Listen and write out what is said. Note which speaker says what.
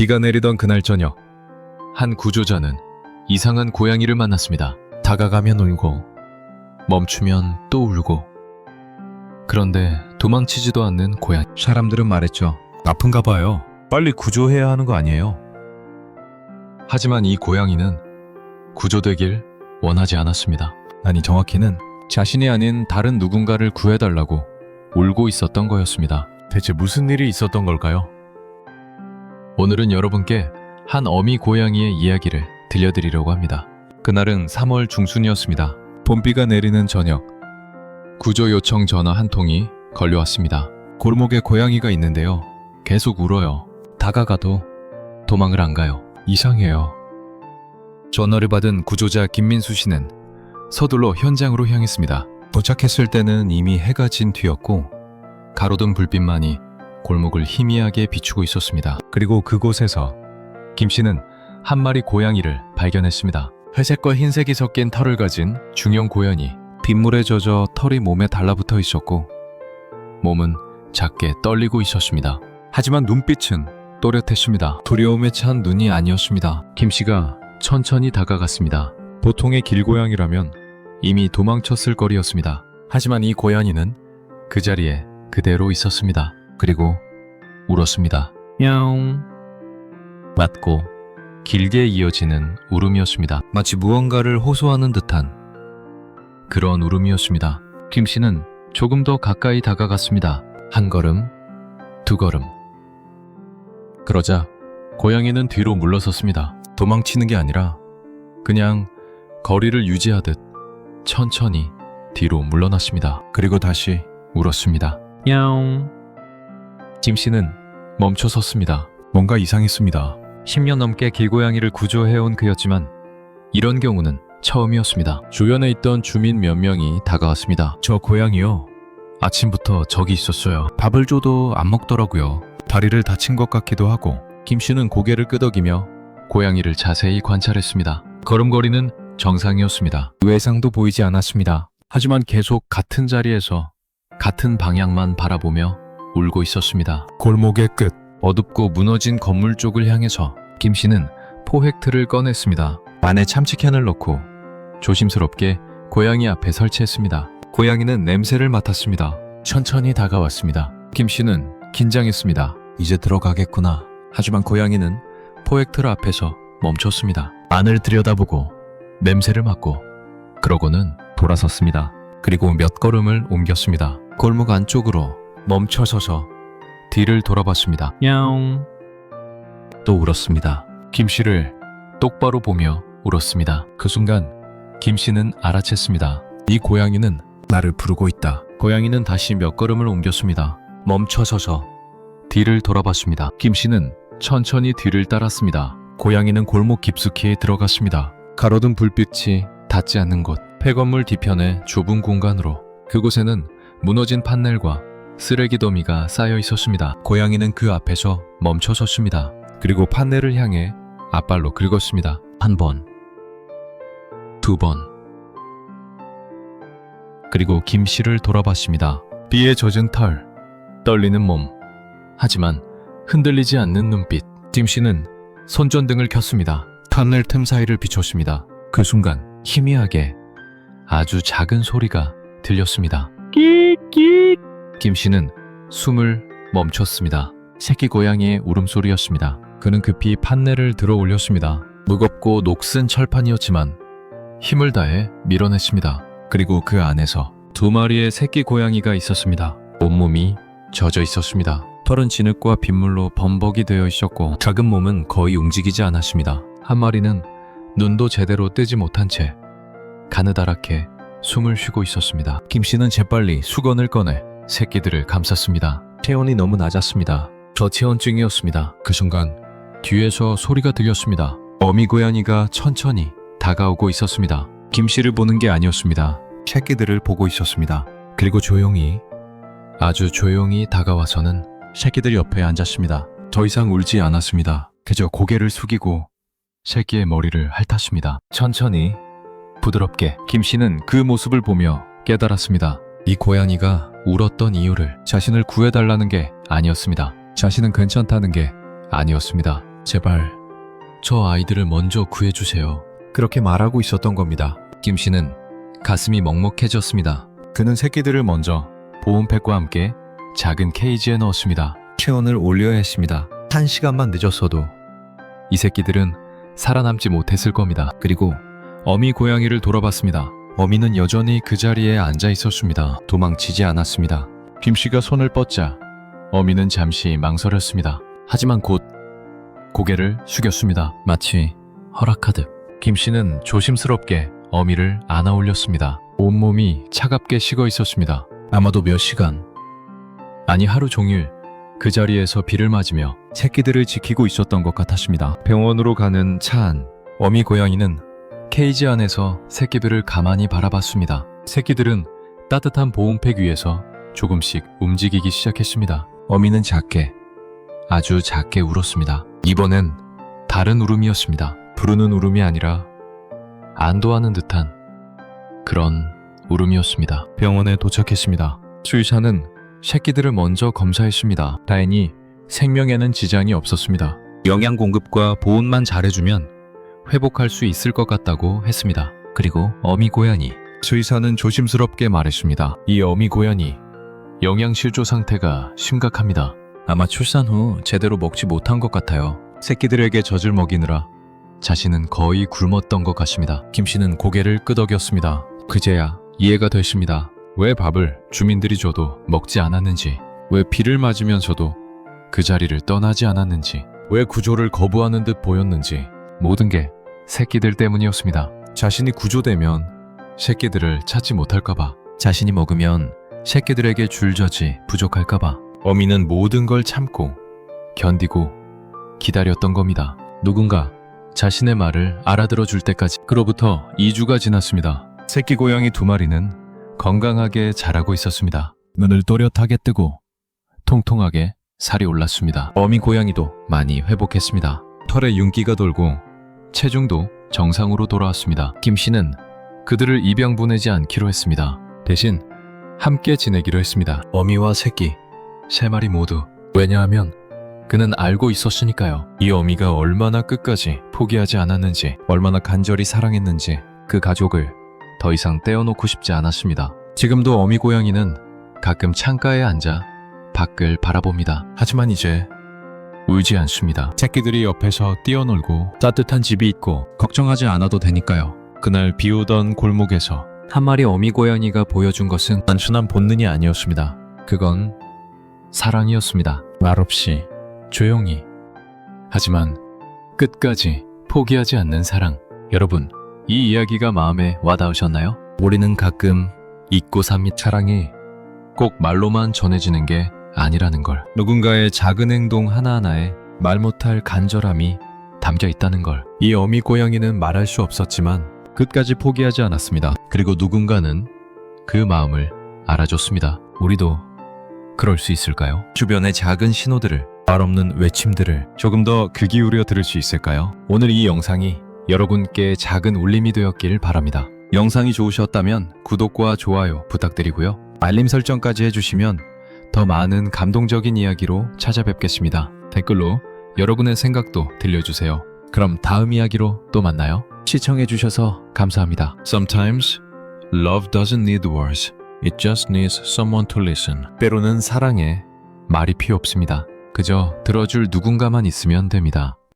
Speaker 1: 비가 내리던 그날 저녁, 한 구조자는 이상한 고양이를 만났습니다. 다가가면 울고, 멈추면 또 울고. 그런데 도망치지도 않는 고양이.
Speaker 2: 사람들은 말했죠. 아픈가 봐요. 빨리 구조해야 하는 거 아니에요?
Speaker 1: 하지만 이 고양이는 구조되길 원하지 않았습니다.
Speaker 2: 아니, 정확히는
Speaker 1: 자신이 아닌 다른 누군가를 구해달라고 울고 있었던 거였습니다.
Speaker 2: 대체 무슨 일이 있었던 걸까요?
Speaker 1: 오늘은 여러분께 한 어미 고양이의 이야기를 들려드리려고 합니다. 그날은 3월 중순이었습니다.
Speaker 2: 봄비가 내리는 저녁,
Speaker 1: 구조 요청 전화 한 통이 걸려왔습니다.
Speaker 2: 골목에 고양이가 있는데요.
Speaker 1: 계속 울어요. 다가가도 도망을 안 가요.
Speaker 2: 이상해요.
Speaker 1: 전화를 받은 구조자 김민수 씨는 서둘러 현장으로 향했습니다.
Speaker 2: 도착했을 때는 이미 해가 진 뒤였고,
Speaker 1: 가로등 불빛만이 골목을 희미하게 비추고 있었습니다.
Speaker 2: 그리고 그곳에서
Speaker 1: 김 씨는 한 마리 고양이를 발견했습니다. 회색과 흰색이 섞인 털을 가진 중형 고양이.
Speaker 2: 빗물에 젖어 털이 몸에 달라붙어 있었고,
Speaker 1: 몸은 작게 떨리고 있었습니다.
Speaker 2: 하지만 눈빛은
Speaker 1: 또렷했습니다.
Speaker 2: 두려움에 찬 눈이 아니었습니다.
Speaker 1: 김 씨가 천천히 다가갔습니다.
Speaker 2: 보통의 길고양이라면
Speaker 1: 이미 도망쳤을 거리였습니다. 하지만 이 고양이는 그 자리에 그대로 있었습니다. 그리고 울었습니다.
Speaker 2: 야옹.
Speaker 1: 맞고 길게 이어지는 울음이었습니다.
Speaker 2: 마치 무언가를 호소하는 듯한.
Speaker 1: 그런 울음이었습니다. 김 씨는 조금 더 가까이 다가갔습니다. 한 걸음, 두 걸음. 그러자 고양이는 뒤로 물러섰습니다.
Speaker 2: 도망치는 게 아니라
Speaker 1: 그냥 거리를 유지하듯 천천히 뒤로 물러났습니다.
Speaker 2: 그리고 다시
Speaker 1: 울었습니다.
Speaker 2: 야옹.
Speaker 1: 김 씨는 멈춰 섰습니다.
Speaker 2: 뭔가 이상했습니다.
Speaker 1: 10년 넘게 길고양이를 구조해온 그였지만 이런 경우는 처음이었습니다. 주변에 있던 주민 몇 명이 다가왔습니다.
Speaker 2: 저 고양이요.
Speaker 1: 아침부터 저기 있었어요.
Speaker 2: 밥을 줘도 안 먹더라고요. 다리를 다친 것 같기도 하고.
Speaker 1: 김 씨는 고개를 끄덕이며 고양이를 자세히 관찰했습니다. 걸음걸이는 정상이었습니다.
Speaker 2: 외상도 보이지 않았습니다.
Speaker 1: 하지만 계속 같은 자리에서 같은 방향만 바라보며 울고 있었습니다.
Speaker 2: 골목의 끝.
Speaker 1: 어둡고 무너진 건물 쪽을 향해서 김 씨는 포획틀을 꺼냈습니다. 안에 참치캔을 넣고 조심스럽게 고양이 앞에 설치했습니다. 고양이는 냄새를 맡았습니다. 천천히 다가왔습니다. 김 씨는 긴장했습니다.
Speaker 2: 이제 들어가겠구나.
Speaker 1: 하지만 고양이는 포획틀 앞에서 멈췄습니다. 안을 들여다보고 냄새를 맡고 그러고는 돌아섰습니다. 그리고 몇 걸음을 옮겼습니다. 골목 안쪽으로 멈춰서서 뒤를 돌아봤습니다.
Speaker 2: 야옹.
Speaker 1: 또 울었습니다. 김 씨를 똑바로 보며 울었습니다. 그 순간 김 씨는 알아챘습니다. 이 고양이는
Speaker 2: 나를 부르고 있다.
Speaker 1: 고양이는 다시 몇 걸음을 옮겼습니다. 멈춰서서 뒤를 돌아봤습니다. 김 씨는 천천히 뒤를 따랐습니다. 고양이는 골목 깊숙이 들어갔습니다. 가로등 불빛이 닿지 않는 곳, 폐건물 뒤편의 좁은 공간으로. 그곳에는 무너진 판넬과 쓰레기 더미가 쌓여 있었습니다. 고양이는 그 앞에서 멈춰 섰습니다. 그리고 판넬을 향해 앞발로 긁었습니다. 한 번, 두 번. 그리고 김 씨를 돌아봤습니다. 비에 젖은 털, 떨리는 몸. 하지만 흔들리지 않는 눈빛. 김 씨는 손전등을 켰습니다. 판넬 틈 사이를 비췄습니다. 그 순간 희미하게 아주 작은 소리가 들렸습니다. 끽끽. 김 씨는 숨을 멈췄습니다. 새끼 고양이의 울음소리였습니다. 그는 급히 판넬을 들어 올렸습니다. 무겁고 녹슨 철판이었지만 힘을 다해 밀어냈습니다. 그리고 그 안에서 두 마리의 새끼 고양이가 있었습니다. 온몸이 젖어 있었습니다. 털은 진흙과 빗물로 범벅이 되어 있었고 작은 몸은 거의 움직이지 않았습니다. 한 마리는 눈도 제대로 뜨지 못한 채 가느다랗게 숨을 쉬고 있었습니다. 김 씨는 재빨리 수건을 꺼내 새끼들을 감쌌습니다. 체온이 너무 낮았습니다. 저체온증이었습니다. 그 순간 뒤에서 소리가 들렸습니다. 어미 고양이가 천천히 다가오고 있었습니다. 김 씨를 보는 게 아니었습니다.
Speaker 2: 새끼들을 보고 있었습니다.
Speaker 1: 그리고 조용히, 아주 조용히 다가와서는 새끼들 옆에 앉았습니다. 더 이상 울지 않았습니다. 그저 고개를 숙이고 새끼의 머리를 핥았습니다. 천천히, 부드럽게. 김 씨는 그 모습을 보며 깨달았습니다. 이 고양이가 울었던 이유를 자신을 구해달라는 게 아니었습니다. 자신은 괜찮다는 게 아니었습니다. 제발 저 아이들을 먼저 구해주세요. 그렇게 말하고 있었던 겁니다. 김 씨는 가슴이 먹먹해졌습니다. 그는 새끼들을 먼저 보온팩과 함께 작은 케이지에 넣었습니다. 체온을 올려야 했습니다. 1시간만 늦었어도 이 새끼들은 살아남지 못했을 겁니다. 그리고 어미 고양이를 돌아봤습니다. 어미는 여전히 그 자리에 앉아 있었습니다. 도망치지 않았습니다. 김 씨가 손을 뻗자 어미는 잠시 망설였습니다. 하지만 곧 고개를 숙였습니다. 마치 허락하듯. 김 씨는 조심스럽게 어미를 안아 올렸습니다. 온몸이 차갑게 식어 있었습니다. 아마도 몇 시간, 아니 하루 종일 그 자리에서 비를 맞으며 새끼들을 지키고 있었던 것 같았습니다. 병원으로 가는 차 안, 어미 고양이는 케이지 안에서 새끼들을 가만히 바라봤습니다. 새끼들은 따뜻한 보온팩 위에서 조금씩 움직이기 시작했습니다. 어미는 작게, 아주 작게 울었습니다. 이번엔 다른 울음이었습니다. 부르는 울음이 아니라 안도하는 듯한 그런 울음이었습니다. 병원에 도착했습니다. 수의사는 새끼들을 먼저 검사했습니다. 다행히 생명에는 지장이 없었습니다. 영양 공급과 보온만 잘해주면 회복할 수 있을 것 같다고 했습니다. 그리고 어미 고양이. 수의사는 조심스럽게 말했습니다. 이 어미 고양이 영양 실조 상태가 심각합니다. 아마 출산 후 제대로 먹지 못한 것 같아요. 새끼들에게 젖을 먹이느라 자신은 거의 굶었던 것 같습니다. 김 씨는 고개를 끄덕였습니다. 그제야 이해가 됐습니다. 왜 밥을 주민들이 줘도 먹지 않았는지, 왜 비를 맞으면서도 그 자리를 떠나지 않았는지, 왜 구조를 거부하는 듯 보였는지, 모든 게 새끼들 때문이었습니다. 자신이 구조되면 새끼들을 찾지 못할까봐, 자신이 먹으면 새끼들에게 줄 젖이 부족할까봐 어미는 모든 걸 참고 견디고 기다렸던 겁니다. 누군가 자신의 말을 알아들어 줄 때까지. 그로부터 2주가 지났습니다. 새끼 고양이 2마리는 건강하게 자라고 있었습니다. 눈을 또렷하게 뜨고 통통하게 살이 올랐습니다. 어미 고양이도 많이 회복했습니다. 털에 윤기가 돌고 체중도 정상으로 돌아왔습니다. 김 씨는 그들을 입양 보내지 않기로 했습니다. 대신 함께 지내기로 했습니다. 어미와 새끼 3마리 모두. 왜냐하면 그는 알고 있었으니까요. 이 어미가 얼마나 끝까지 포기하지 않았는지, 얼마나 간절히 사랑했는지 그 가족을 더 이상 떼어놓고 싶지 않았습니다. 지금도 어미 고양이는 가끔 창가에 앉아 밖을 바라봅니다. 하지만 이제 울지 않습니다. 새끼들이 옆에서 뛰어놀고 따뜻한 집이 있고 걱정하지 않아도 되니까요. 그날 비 오던 골목에서 한 마리 어미 고양이가 보여준 것은 단순한 본능이 아니었습니다. 그건 사랑이었습니다. 말없이 조용히, 하지만 끝까지 포기하지 않는 사랑. 여러분, 이 이야기가 마음에 와닿으셨나요? 우리는 가끔 잊고 삽니다. 사랑이 꼭 말로만 전해지는 게 아니라는 걸. 누군가의 작은 행동 하나하나에 말 못할 간절함이 담겨 있다는 걸. 이 어미 고양이는 말할 수 없었지만 끝까지 포기하지 않았습니다. 그리고 누군가는 그 마음을 알아줬습니다. 우리도 그럴 수 있을까요? 주변의 작은 신호들을, 말 없는 외침들을 조금 더 귀 기울여 들을 수 있을까요? 오늘 이 영상이 여러분께 작은 울림이 되었길 바랍니다. 영상이 좋으셨다면 구독과 좋아요 부탁드리고요. 알림 설정까지 해주시면 더 많은 감동적인 이야기로 찾아뵙겠습니다. 댓글로 여러분의 생각도 들려주세요. 그럼 다음 이야기로 또 만나요. 시청해주셔서 감사합니다. Sometimes love doesn't need words. It just needs someone to listen. 때로는 사랑에 말이 필요 없습니다. 그저 들어줄 누군가만 있으면 됩니다.